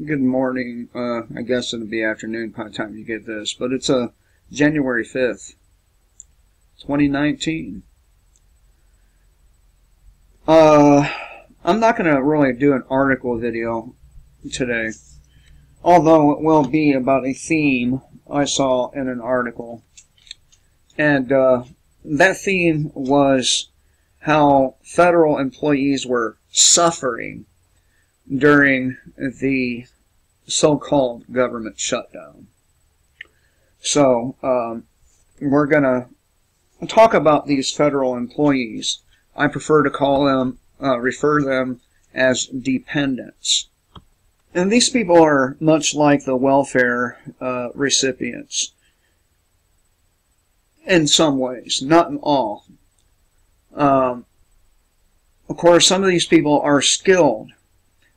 Good morning. I guess it'll be afternoon by the time you get this, but it's January 5th, 2019. I'm not going to really do an article video today, although it will be about a theme I saw in an article. And that theme was how federal employees were suffering during the so-called government shutdown. So, we're going to talk about these federal employees. I prefer to call them, refer them as dependents. And these people are much like the welfare recipients in some ways, not in all. Of course, some of these people are skilled.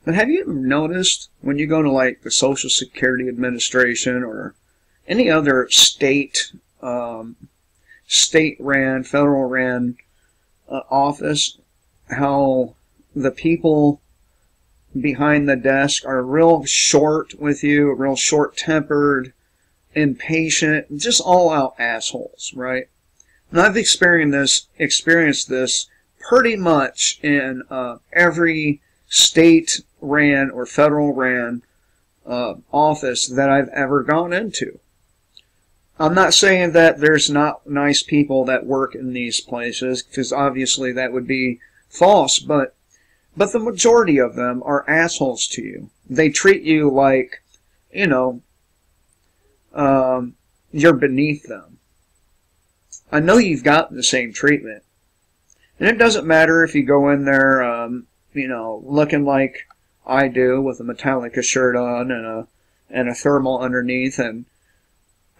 But have you ever noticed when you go to like the Social Security Administration or any other state-ran, federal-ran office, how the people behind the desk are real short with you, real short-tempered, impatient, just all-out assholes, right? And I've experienced this pretty much in every state-ran or federal-ran office that I've ever gone into. I'm not saying that there's not nice people that work in these places, because obviously that would be false, but the majority of them are assholes to you. They treat you like, you know, you're beneath them. I know you've gotten the same treatment. And it doesn't matter if you go in there, you know, looking like I do with a Metallica shirt on and a thermal underneath and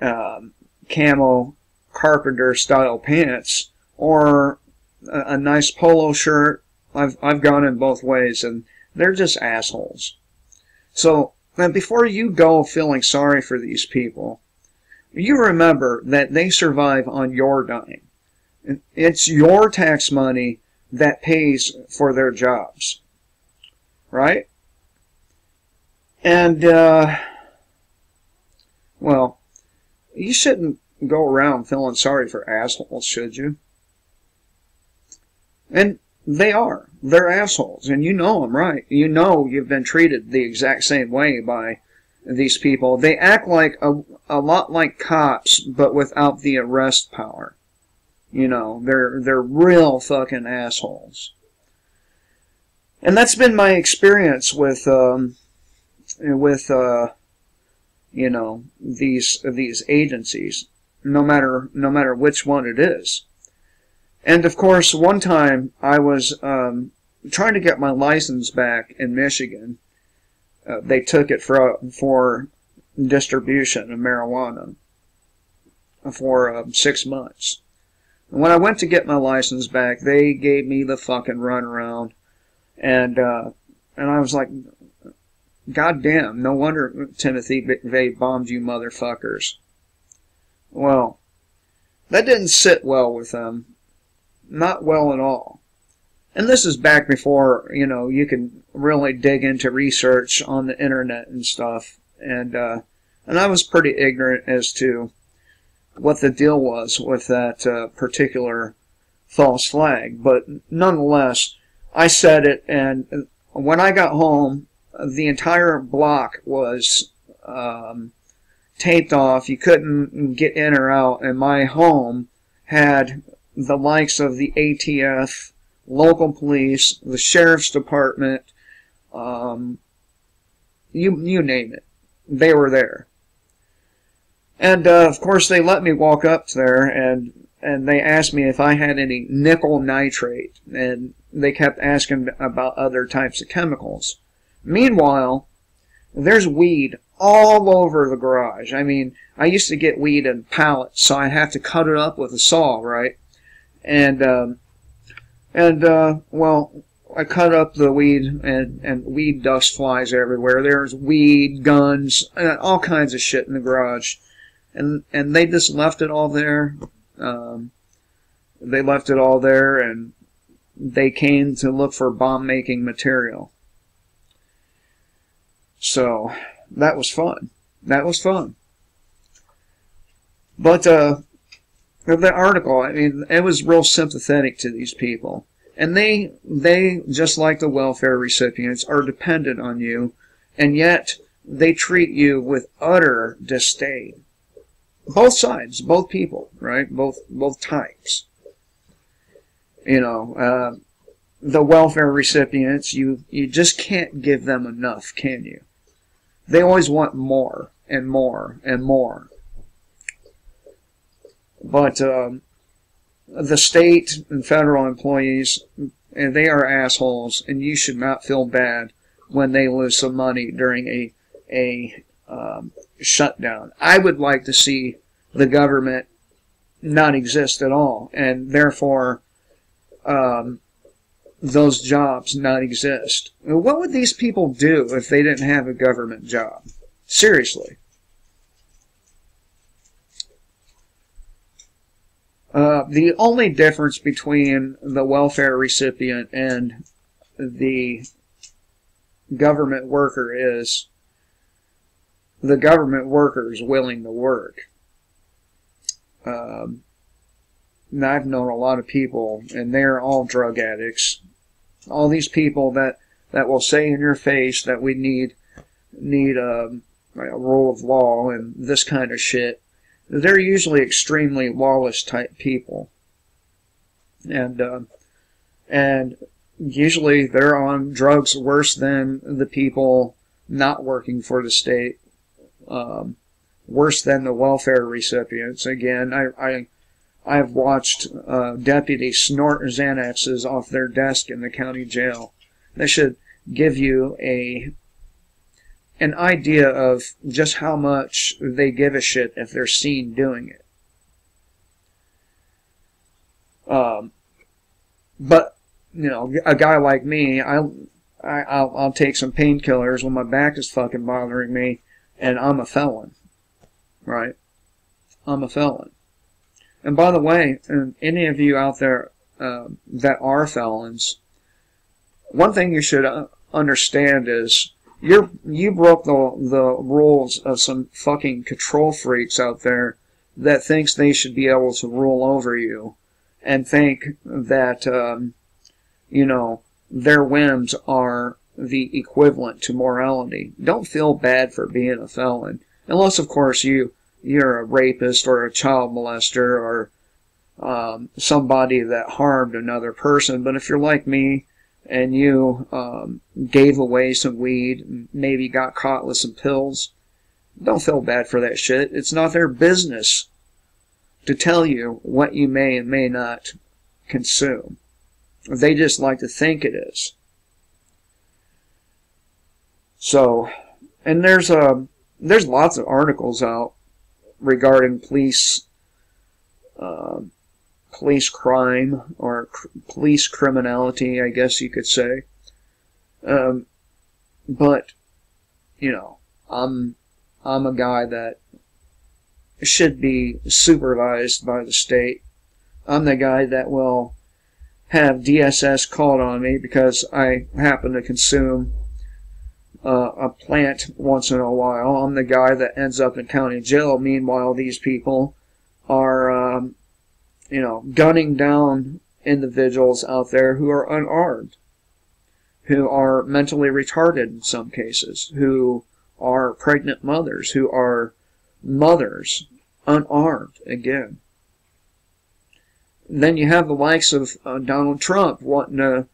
camo carpenter style pants, or a nice polo shirt. I've gone in both ways, and they're just assholes. So before you go feeling sorry for these people, you remember that they survive on your dime. It's your tax money that pays for their jobs, right? And, well, you shouldn't go around feeling sorry for assholes, should you? And they are. They're assholes, and you know them, right? You know you've been treated the exact same way by these people. They act like a lot like cops, but without the arrest power. You know, they're real fucking assholes. And that's been my experience with you know, these agencies, no matter which one it is. And of course, one time I was trying to get my license back in Michigan. They took it for distribution of marijuana for 6 months. When I went to get my license back, they gave me the fucking runaround, and I was like, God damn, no wonder Timothy McVeigh bombed you motherfuckers. Well, that didn't sit well with them. Not well at all. And this is back before, you know, you can really dig into research on the internet and stuff, and I was pretty ignorant as to what the deal was with that particular false flag. But nonetheless, I said it, and when I got home, the entire block was taped off. You couldn't get in or out, and my home had the likes of the ATF, local police, the sheriff's department, you name it. They were there. And, of course, they let me walk up there, and they asked me if I had any nickel nitrate, and they kept asking about other types of chemicals. Meanwhile, there's weed all over the garage. I mean, I used to get weed in pallets, so I'd have to cut it up with a saw, right? And well, I cut up the weed, and weed dust flies everywhere. There's weed, guns, all kinds of shit in the garage. And they just left it all there. They left it all there, and they came to look for bomb-making material. So that was fun. That was fun. But the article, I mean, it was real sympathetic to these people. And they, just like the welfare recipients, are dependent on you, and yet they treat you with utter disdain. Both sides, both people, right? Both types. You know, the welfare recipients, you just can't give them enough, can you? They always want more and more and more. But the state and federal employees, and they are assholes, and you should not feel bad when they lose some money during a shutdown. I would like to see the government not exist at all, and therefore those jobs not exist. What would these people do if they didn't have a government job? Seriously. The only difference between the welfare recipient and the government worker is the government worker is willing to work. Now, I've known a lot of people, and they're all drug addicts. All these people that will say in your face that we need a rule of law and this kind of shit. They're usually extremely lawless type people, and usually they're on drugs worse than the people not working for the state, worse than the welfare recipients. Again, I've watched deputies snort Xanaxes off their desk in the county jail. That should give you an idea of just how much they give a shit if they're seen doing it. But you know, a guy like me, I'll take some painkillers when my back is fucking bothering me, and I'm a felon, right? I'm a felon. And by the way, any of you out there that are felons, one thing you should understand is you broke the rules of some fucking control freaks out there that thinks they should be able to rule over you and think that you know, their whims are the equivalent to morality. Don't feel bad for being a felon, unless of course you're a rapist or a child molester or somebody that harmed another person. But if you're like me and you gave away some weed and maybe got caught with some pills, don't feel bad for that shit. It's not their business to tell you what you may and may not consume. They just like to think it is. So, and there's lots of articles out regarding police crime or police criminality, I guess you could say. But you know, I'm a guy that should be supervised by the state. I'm the guy that will have DSS called on me because I happen to consume a plant once in a while. I'm the guy that ends up in county jail. Meanwhile, these people are, you know, gunning down individuals out there who are unarmed, who are mentally retarded in some cases, who are pregnant mothers, who are mothers, unarmed again. Then you have the likes of Donald Trump wanting to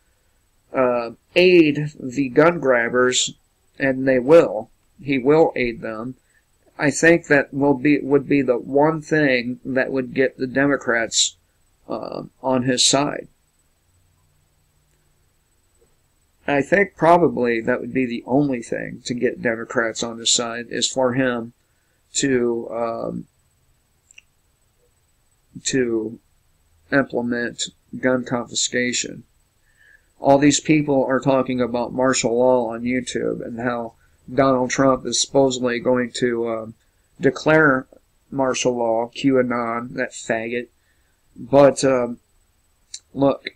aid the gun grabbers, and they will. He will aid them. I think that would be the one thing that would get the Democrats on his side. I think probably that would be the only thing to get Democrats on his side, is for him to implement gun confiscation. All these people are talking about martial law on YouTube and how Donald Trump is supposedly going to declare martial law, QAnon, that faggot. But look,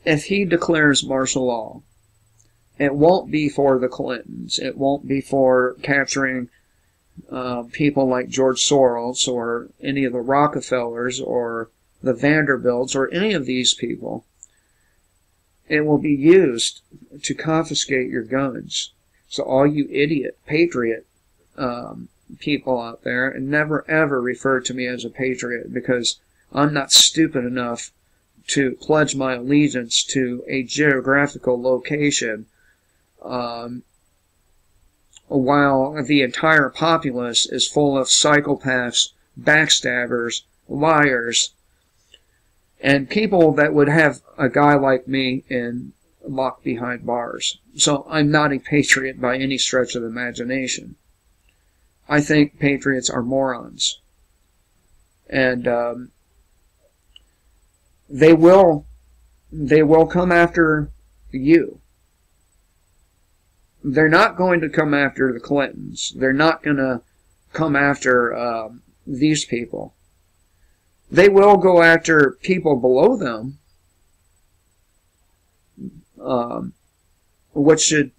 if he declares martial law It won't be for the Clintons. It won't be for capturing people like George Soros or any of the Rockefellers or the Vanderbilts or any of these people. It will be used to confiscate your guns. So all you idiot patriot people out there, and never ever refer to me as a patriot, because I'm not stupid enough to pledge my allegiance to a geographical location while the entire populace is full of psychopaths, backstabbers, liars, and people that would have a guy like me locked behind bars. So I'm not a patriot by any stretch of the imagination. I think patriots are morons. And they will come after you. They're not going to come after the Clintons. They're not going to come after these people. They will go after people below them, which should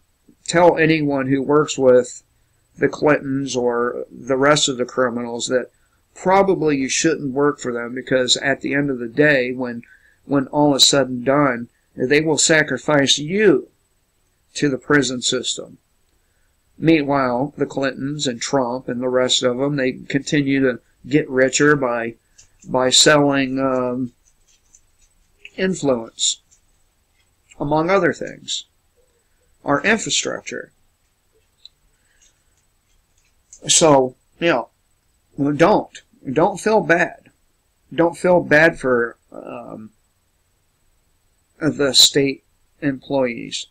tell anyone who works with the Clintons or the rest of the criminals that probably you shouldn't work for them, because at the end of the day, when all is said and done, they will sacrifice you to the prison system. Meanwhile, the Clintons and Trump and the rest of them, they continue to get richer by selling influence, among other things. Our infrastructure. So, don't feel bad. Don't feel bad for the state employees.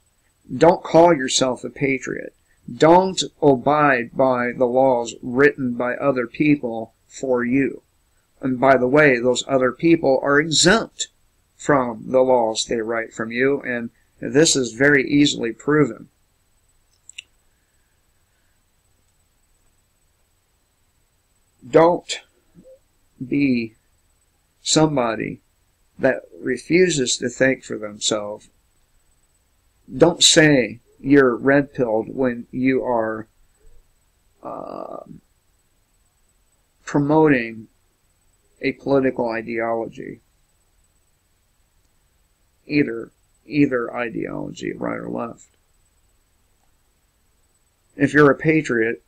Don't call yourself a patriot. Don't abide by the laws written by other people for you. And by the way, those other people are exempt from the laws they write from you, and this is very easily proven. Don't be somebody that refuses to think for themselves. Don't say you're red-pilled when you are promoting a political ideology. Either ideology, right or left. If you're a patriot,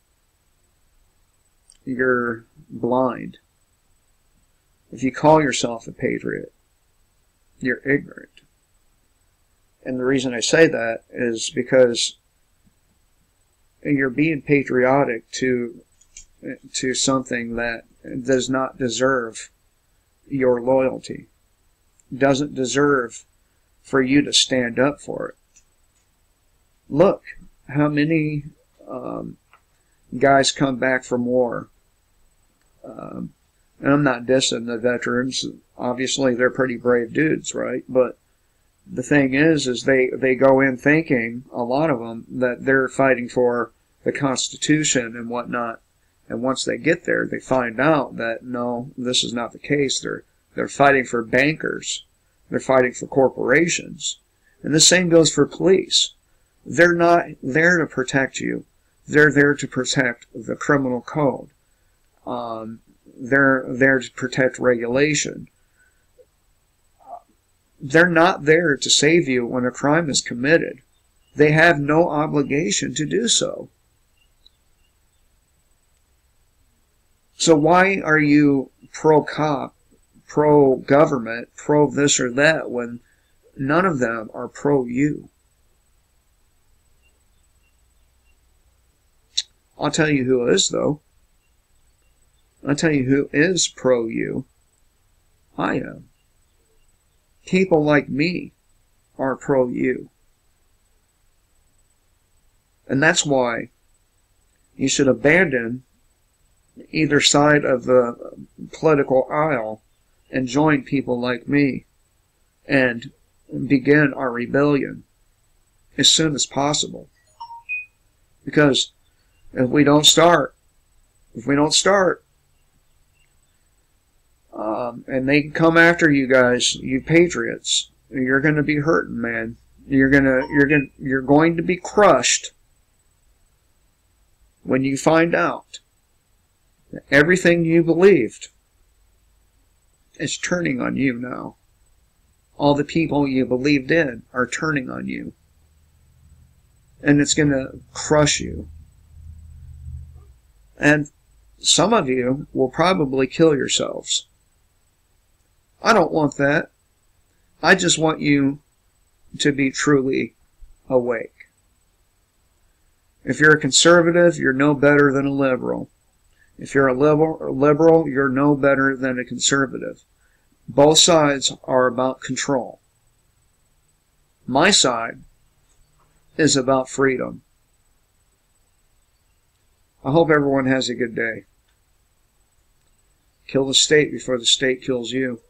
you're blind. If you call yourself a patriot, you're ignorant. And the reason I say that is because you're being patriotic to something that does not deserve your loyalty. Doesn't deserve for you to stand up for it. Look how many guys come back from war. And I'm not dissing the veterans. Obviously, they're pretty brave dudes, right? But the thing is they go in thinking, a lot of them, that they're fighting for the Constitution and whatnot. And once they get there, they find out that, no, this is not the case. They're fighting for bankers. They're fighting for corporations. And the same goes for police. They're not there to protect you. They're there to protect the criminal code. They're there to protect regulation. They're not there to save you when a crime is committed. They have no obligation to do so. So why are you pro-cop, pro-government, pro-this or that, when none of them are pro-you? I'll tell you who is, though. I'll tell you who is pro-you. I am. People like me are pro-you. And that's why you should abandon either side of the political aisle and join people like me and begin our rebellion as soon as possible. Because if we don't start, and they come after you guys, you patriots, you're going to be hurting, man. You're going to be crushed when you find out that everything you believed is turning on you now. All the people you believed in are turning on you. And it's going to crush you. And some of you will probably kill yourselves. I don't want that. I just want you to be truly awake. If you're a conservative, you're no better than a liberal. If you're a liberal, you're no better than a conservative. Both sides are about control. My side is about freedom. I hope everyone has a good day. Kill the state before the state kills you.